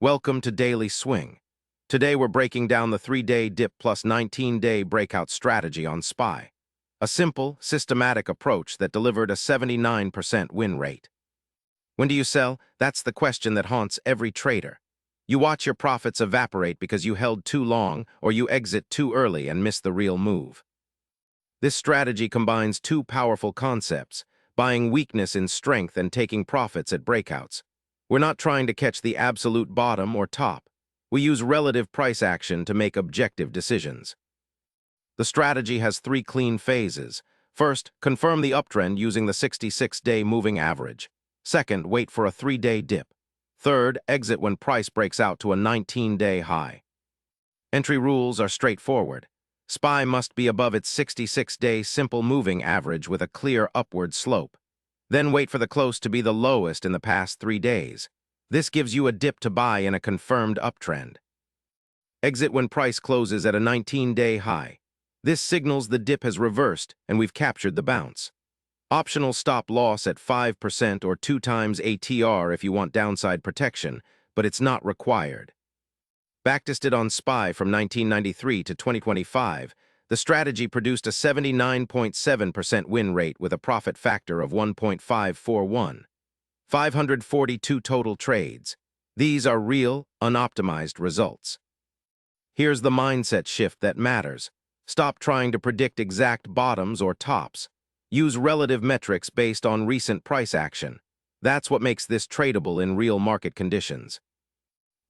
Welcome to Daily Swing. Today we're breaking down the 3-day dip plus 19-day breakout strategy on SPY. A simple, systematic approach that delivered a 79% win rate. When do you sell? That's the question that haunts every trader. You watch your profits evaporate because you held too long or you exit too early and miss the real move. This strategy combines two powerful concepts: buying weakness in strength and taking profits at breakouts. We're not trying to catch the absolute bottom or top. We use relative price action to make objective decisions. The strategy has three clean phases. First, confirm the uptrend using the 66-day moving average. Second, wait for a 3-day dip. Third, exit when price breaks out to a 19-day high. Entry rules are straightforward. SPY must be above its 66-day simple moving average with a clear upward slope. Then wait for the close to be the lowest in the past 3 days. This gives you a dip to buy in a confirmed uptrend. Exit when price closes at a 19-day high. This signals the dip has reversed and we've captured the bounce. Optional stop loss at 5% or 2 times ATR if you want downside protection, but it's not required. Backtested on SPY from 1993 to 2025, the strategy produced a 79.7% win rate with a profit factor of 1.541. 542 total trades. These are real, unoptimized results. Here's the mindset shift that matters. Stop trying to predict exact bottoms or tops. Use relative metrics based on recent price action. That's what makes this tradable in real market conditions.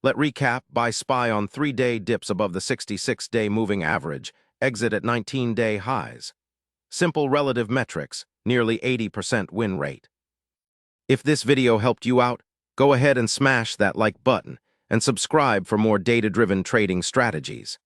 Let's recap. Buy SPY on 3-day dips above the 66-day moving average. Exit at 19-day highs. Simple relative metrics, nearly 80% win rate. If this video helped you out, go ahead and smash that like button and subscribe for more data-driven trading strategies.